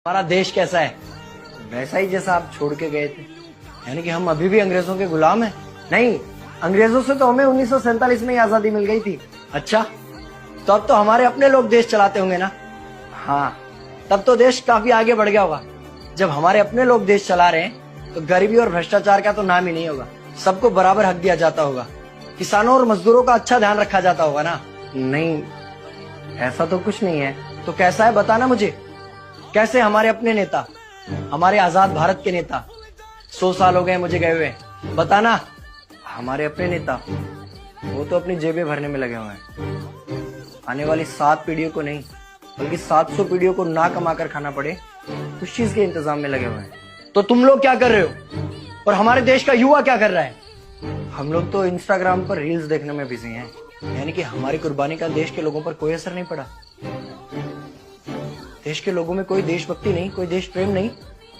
हमारा देश कैसा है? वैसा ही जैसा आप छोड़ के गए थे। यानी कि हम अभी भी अंग्रेजों के गुलाम हैं? नहीं, अंग्रेजों से तो हमें 1947 में ही आजादी मिल गई थी। अच्छा, तो अब तो हमारे अपने लोग देश चलाते होंगे ना? हाँ, तब तो देश काफी आगे बढ़ गया होगा। जब हमारे अपने लोग देश चला रहे हैं तो गरीबी और भ्रष्टाचार का तो नाम ही नहीं होगा। सबको बराबर हक दिया जाता होगा, किसानों और मजदूरों का अच्छा ध्यान रखा जाता होगा ना? नहीं, ऐसा तो कुछ नहीं है। तो कैसा है बताना मुझे। कैसे हमारे अपने नेता, हमारे आजाद भारत के नेता, 100 साल हो गए मुझे गए हुए, बताना। हमारे अपने नेता वो तो अपनी जेबें भरने में लगे हुए हैं। आने वाली 7 पीढ़ियों को नहीं बल्कि 700 पीढ़ियों को ना कमा कर खाना पड़े उस चीज के इंतजाम में लगे हुए हैं। तो तुम लोग क्या कर रहे हो और हमारे देश का युवा क्या कर रहा है? हम लोग तो इंस्टाग्राम पर रील्स देखने में बिजी हैं। यानी कि हमारी कुर्बानी का देश के लोगों पर कोई असर नहीं पड़ा। देश के लोगों में कोई देशभक्ति नहीं, कोई देश प्रेम नहीं।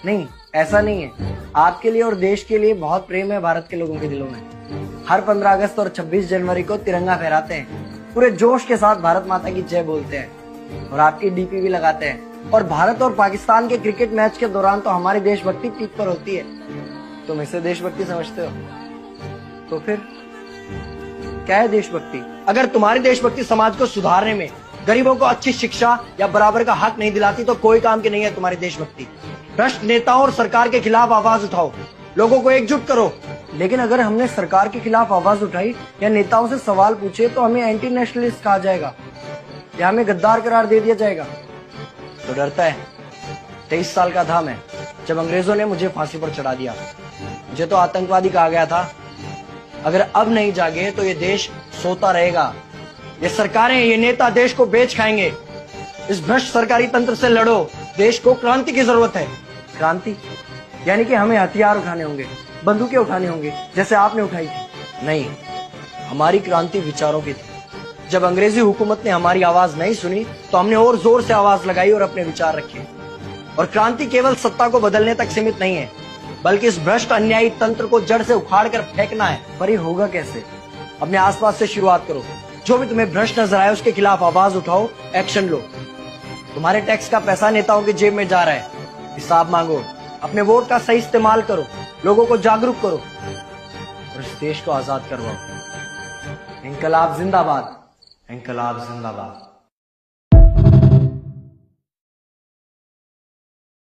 नहीं, ऐसा नहीं है। आपके लिए और देश के लिए बहुत प्रेम है भारत के लोगों के दिलों में। हर 15 अगस्त और 26 जनवरी को तिरंगा फहराते हैं, पूरे जोश के साथ भारत माता की जय बोलते हैं और आपकी डीपी भी लगाते हैं। और भारत और पाकिस्तान के क्रिकेट मैच के दौरान तो हमारी देशभक्ति पीक पर होती है। तुम इसे देशभक्ति समझते हो? तो फिर क्या है देशभक्ति? अगर तुम्हारी देशभक्ति समाज को सुधारने में, गरीबों को अच्छी शिक्षा या बराबर का हक नहीं दिलाती तो कोई काम की नहीं है तुम्हारी देशभक्ति। भ्रष्ट नेताओं और सरकार के खिलाफ आवाज उठाओ, लोगों को एकजुट करो। लेकिन अगर हमने सरकार के खिलाफ आवाज उठाई या नेताओं से सवाल पूछे तो हमें एंटी नेशनलिस्ट कहा जाएगा या हमें गद्दार करार दे दिया जाएगा। तो डरता है? 23 साल का था मैं जब अंग्रेजों ने मुझे फांसी पर चढ़ा दिया। मुझे तो आतंकवादी कहा गया था। अगर अब नहीं जागे तो ये देश सोता रहेगा। ये सरकारें, ये नेता देश को बेच खाएंगे। इस भ्रष्ट सरकारी तंत्र से लड़ो। देश को क्रांति की जरूरत है। क्रांति यानी कि हमें हथियार उठाने होंगे, बंदूकें उठानी होंगी जैसे आपने उठाई थी। नहीं, हमारी क्रांति विचारों की थी। जब अंग्रेजी हुकूमत ने हमारी आवाज नहीं सुनी तो हमने और जोर से आवाज लगाई और अपने विचार रखे। और क्रांति केवल सत्ता को बदलने तक सीमित नहीं है, बल्कि इस भ्रष्ट अन्यायी तंत्र को जड़ से उखाड़ कर फेंकना है। पर ये होगा कैसे? अपने आसपास से शुरुआत करो। जो भी तुम्हें भ्रष्ट नजर आए उसके खिलाफ आवाज उठाओ, एक्शन लो। तुम्हारे टैक्स का पैसा नेताओं की जेब में जा रहा है, हिसाब मांगो। अपने वोट का सही इस्तेमाल करो, लोगों को जागरूक करो और इस देश को आजाद करवाओ। इंकलाब जिंदाबाद, इंकलाब जिंदाबाद।